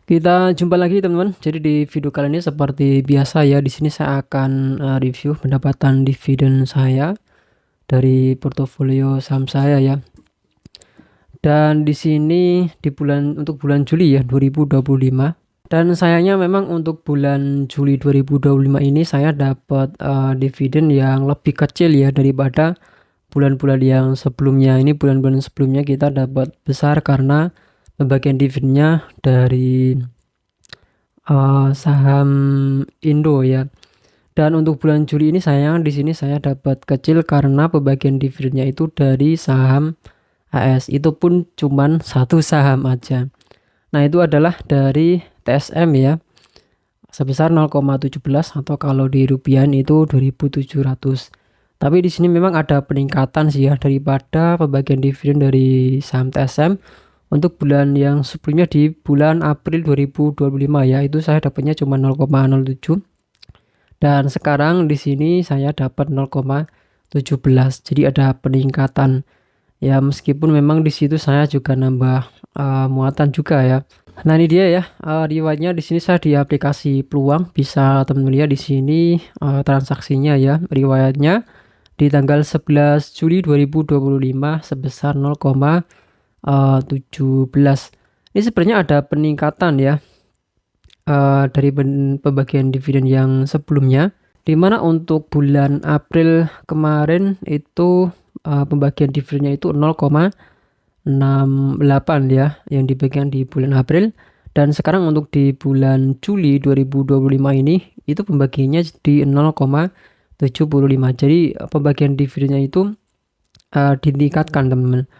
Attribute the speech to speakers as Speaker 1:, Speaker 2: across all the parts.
Speaker 1: Kita jumpa lagi teman-teman. Jadi di video kali ini seperti biasa ya, di sini saya akan review pendapatan dividen saya dari portofolio saham saya ya. Dan di sini untuk bulan Juli ya 2025. Dan sayangnya memang untuk bulan Juli 2025 ini saya dapat dividen yang lebih kecil ya daripada bulan-bulan yang sebelumnya. Ini bulan-bulan sebelumnya kita dapat besar karena pembagian dividennya dari saham Indo ya. Dan untuk bulan Juli ini sayang di sini saya dapat kecil karena pembagian dividennya itu dari saham AS. Itu pun cuman satu saham aja. Nah, itu adalah dari TSM ya. Sebesar 0,17 atau kalau di rupiah itu 2.700. Tapi di sini memang ada peningkatan sih ya daripada pembagian dividen dari saham TSM. Untuk bulan yang sebelumnya di bulan April 2025 ya, itu saya dapatnya cuma 0,07 dan sekarang di sini saya dapat 0,17. Jadi ada peningkatan. Ya meskipun memang di situ saya juga nambah muatan juga ya. Nah, ini dia ya riwayatnya di sini saya di aplikasi Peluang, bisa teman-teman lihat di sini transaksinya ya. Riwayatnya di tanggal 11 Juli 2025 sebesar 0,17. Ini sebenarnya ada peningkatan ya dari pembagian dividen yang sebelumnya, di mana untuk bulan April kemarin itu pembagian dividennya itu 0,68 ya yang dibagikan di bulan April, dan sekarang untuk di bulan Juli 2025 ini itu pembagiannya di 0,75. Jadi pembagian dividennya itu ditingkatkan teman-teman.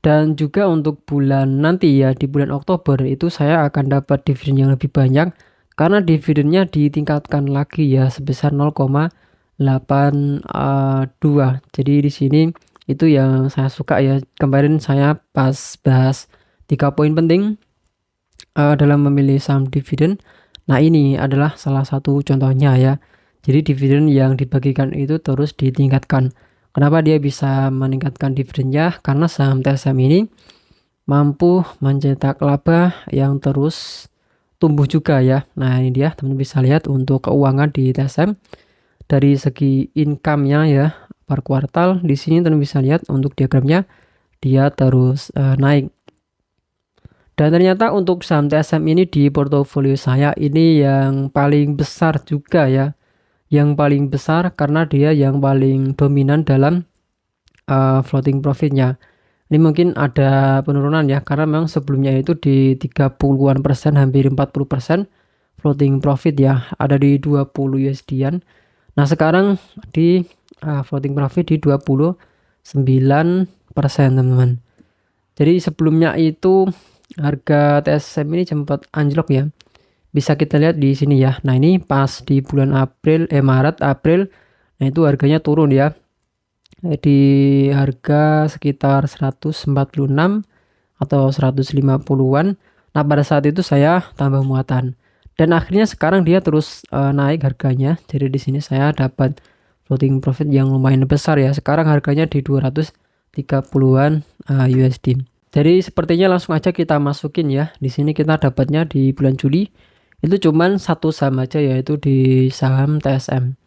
Speaker 1: Dan juga untuk bulan nanti ya, di bulan Oktober itu saya akan dapat dividen yang lebih banyak karena dividennya ditingkatkan lagi ya sebesar 0,82. Jadi di sini itu yang saya suka ya. Kemarin saya pas bahas 3 poin penting dalam memilih saham dividen. Nah, ini adalah salah satu contohnya ya. Jadi dividen yang dibagikan itu terus ditingkatkan. Kenapa dia bisa meningkatkan dividennya? Karena saham TSM ini mampu mencetak laba yang terus tumbuh juga ya. Nah, ini dia teman-teman bisa lihat untuk keuangan di TSM dari segi income-nya ya per kuartal. Di sini teman-teman bisa lihat untuk diagramnya dia terus naik. Dan ternyata untuk saham TSM ini di portofolio saya ini yang paling besar juga ya. Yang paling besar karena dia yang paling dominan dalam floating profitnya. Ini mungkin ada penurunan ya karena memang sebelumnya itu di 30-an persen, hampir 40% floating profit ya, ada di 20 USD-an. Nah, sekarang di floating profit di 29% teman-teman. Jadi sebelumnya itu harga TSM ini sempat anjlok ya. Bisa kita lihat di sini ya. Nah, ini pas di bulan Maret, April. Nah, itu harganya turun ya. Di harga sekitar 146 atau 150-an. Nah, pada saat itu saya tambah muatan. Dan akhirnya sekarang dia terus naik harganya. Jadi di sini saya dapat floating profit yang lumayan besar ya. Sekarang harganya di 230-an USD. Jadi sepertinya langsung aja kita masukin ya. Di sini kita dapatnya di bulan Juli itu cuman satu saham aja, yaitu di saham TSM.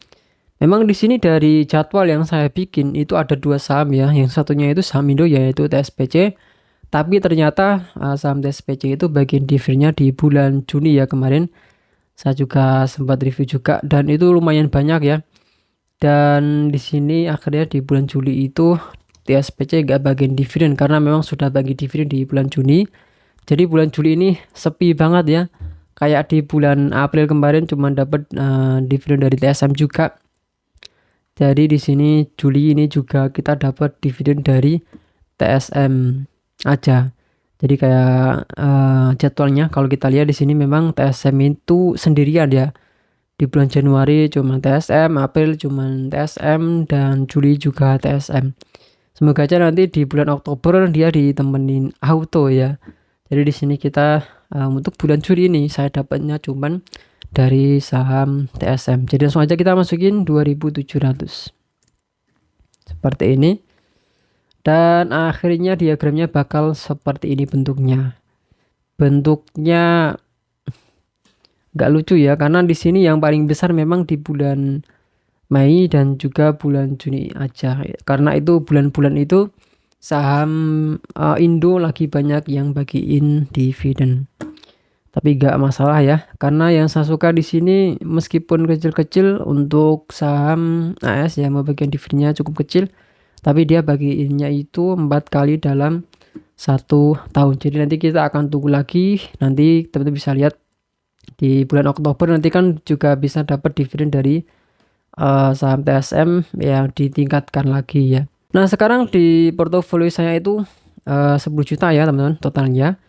Speaker 1: Memang di sini dari jadwal yang saya bikin itu ada dua saham ya. Yang satunya itu saham Indo yaitu TSPC. Tapi ternyata saham TSPC itu bagian dividennya di bulan Juni ya kemarin. Saya juga sempat review juga dan itu lumayan banyak ya. Dan di sini akhirnya di bulan Juli itu TSPC gak bagian dividen karena memang sudah bagi dividen di bulan Juni. Jadi bulan Juli ini sepi banget ya. Kayak di bulan April kemarin cuma dapat dividen dari TSM juga. Jadi di sini Juli ini juga kita dapat dividen dari TSM aja. Jadi kayak jadwalnya kalau kita lihat di sini memang TSM itu sendirian ya. Di bulan Januari cuma TSM, April cuma TSM, dan Juli juga TSM. Semoga aja nanti di bulan Oktober dia ditemenin auto ya. Jadi di sini kita untuk bulan Juli ini saya dapatnya cuman dari saham TSM. Jadi langsung aja kita masukin 2.700. Seperti ini. Dan akhirnya diagramnya bakal seperti ini bentuknya. Bentuknya Nggak lucu ya, karena di sini yang paling besar memang di bulan Mei dan juga bulan Juni aja. Karena itu bulan-bulan itu saham Indo lagi banyak yang bagiin dividen. Tapi nggak masalah ya, karena yang saya suka di sini meskipun kecil-kecil untuk saham AS ya, mau bagian dividennya cukup kecil, tapi dia bagiinnya itu 4 kali dalam 1 tahun. Jadi nanti kita akan tunggu lagi, nanti teman-teman bisa lihat di bulan Oktober nanti kan juga bisa dapat dividen dari saham TSM yang ditingkatkan lagi ya. Nah sekarang di portofolio saya itu 10 juta ya teman-teman totalnya.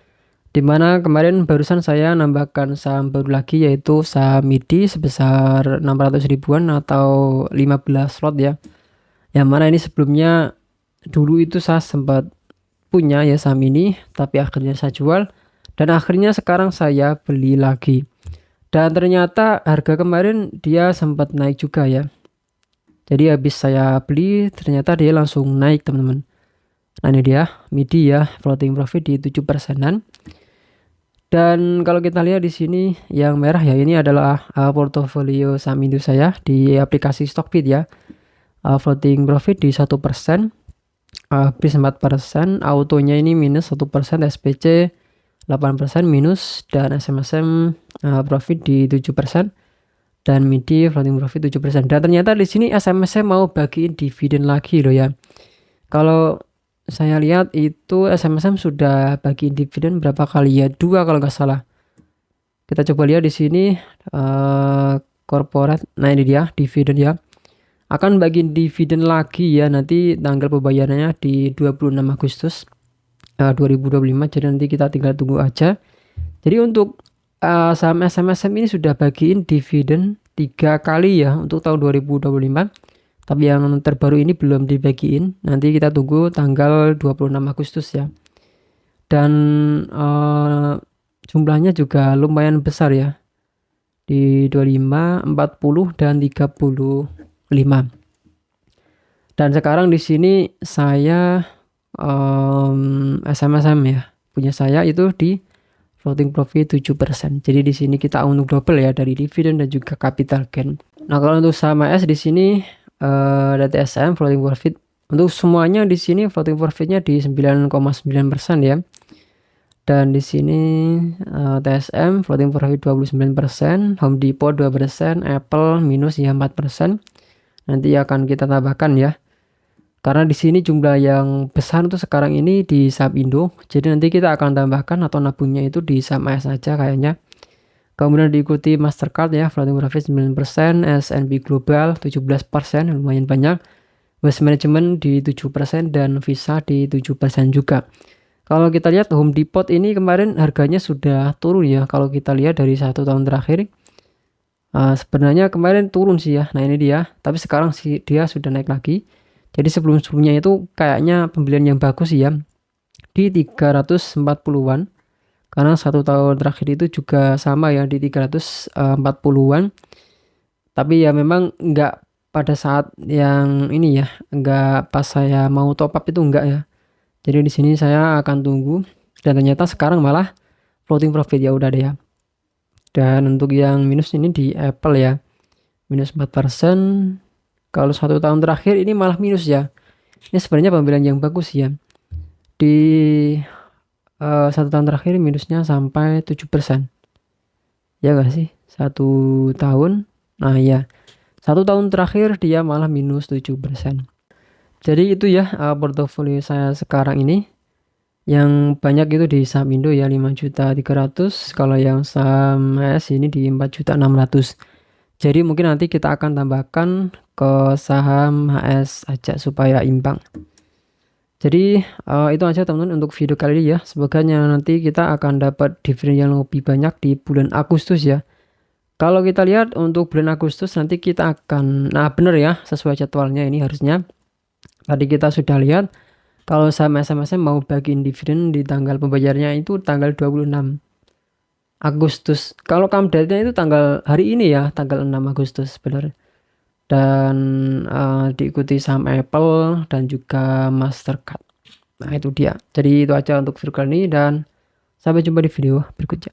Speaker 1: Dimana kemarin barusan saya nambahkan saham baru lagi yaitu saham MIDI sebesar 600 ribuan atau 15 slot ya. Yang mana ini sebelumnya dulu itu saya sempat punya ya saham ini, tapi akhirnya saya jual dan akhirnya sekarang saya beli lagi. Dan ternyata harga kemarin dia sempat naik juga ya. Jadi habis saya beli ternyata dia langsung naik teman-teman. Nah ini dia MIDI ya, floating profit di 7%-an. Dan kalau kita lihat di sini yang merah ya, ini adalah portofolio saham Indo saya di aplikasi Stockbit ya. Floating profit di 1%, bis 4%, autonya ini minus 1%, SPC 8% minus, dan SMSM profit di 7%, dan MIDI floating profit 7%. Dan ternyata di sini SMSM mau bagiin dividen lagi loh ya. Kalau saya lihat itu SMSM sudah bagi dividen berapa kali ya, 2 kalau nggak salah. Kita coba lihat di sini corporate. Nah ini dia dividen ya, akan bagi dividen lagi ya, nanti tanggal pembayarannya di 26 Agustus 2025. Jadi nanti kita tinggal tunggu aja. Jadi untuk saham SMSM ini sudah bagiin dividen 3 kali ya untuk tahun 2025. Tapi yang terbaru ini belum dibagiin. Nanti kita tunggu tanggal 26 Agustus ya. Dan jumlahnya juga lumayan besar ya. Di 25, 40 dan 35. Dan sekarang di sini saya SMSM ya. Punya saya itu di floating profit 7%. Jadi di sini kita untung double ya dari dividen dan juga capital gain. Nah, kalau untuk saham AS di sini TSM floating profit untuk semuanya di sini floating profitnya di 9,9% ya. Dan di sini TSM floating profit 29%, Home Depot 2%, Apple minus ya 4%. Nanti akan kita tambahkan ya. Karena di sini jumlah yang besar untuk sekarang ini di saham Indo. Jadi nanti kita akan tambahkan atau nabungnya itu di saham AS aja kayaknya. Kemudian diikuti Mastercard ya, floating profit 9%, S&P Global 17%, lumayan banyak. Wealth Management di 7% dan Visa di 7% juga. Kalau kita lihat Home Depot ini kemarin harganya sudah turun ya. Kalau kita lihat dari 1 tahun terakhir, sebenarnya kemarin turun sih ya. Nah ini dia, tapi sekarang sih dia sudah naik lagi. Jadi sebelum-sebelumnya itu kayaknya pembelian yang bagus sih ya, di 340-an. Karena 1 tahun terakhir itu juga sama ya di 340-an. Tapi ya memang enggak pada saat yang ini ya, enggak pas saya mau top up itu enggak ya. Jadi di sini saya akan tunggu, dan ternyata sekarang malah floating profit ya udah deh ya. Dan untuk yang minus ini di Apple ya, minus 4%. Kalau 1 tahun terakhir ini malah minus ya. Ini sebenarnya pembelian yang bagus ya. Di 1 tahun terakhir minusnya sampai 7%. Ya gak sih? 1 tahun. Nah ya, 1 tahun terakhir dia malah minus 7%. Jadi itu ya portofolio saya sekarang ini. Yang banyak itu di saham Indo ya 5.300.000. Kalau yang saham AS ini di 4.600.000. Jadi mungkin nanti kita akan tambahkan ke saham HS aja supaya imbang. Jadi itu aja teman-teman untuk video kali ini ya. Semoga nanti kita akan dapat dividen yang lebih banyak di bulan Agustus ya. Kalau kita lihat untuk bulan Agustus nanti kita akan, nah bener ya sesuai jadwalnya ini harusnya. Tadi kita sudah lihat kalau saham SMSM mau bagiin dividen di tanggal pembayarannya itu tanggal 26 Agustus. Kalau come date-nya itu tanggal hari ini ya, tanggal 6 Agustus benar. Dan diikuti saham Apple dan juga Mastercard. Nah itu dia. Jadi itu aja untuk video kali ini dan sampai jumpa di video berikutnya.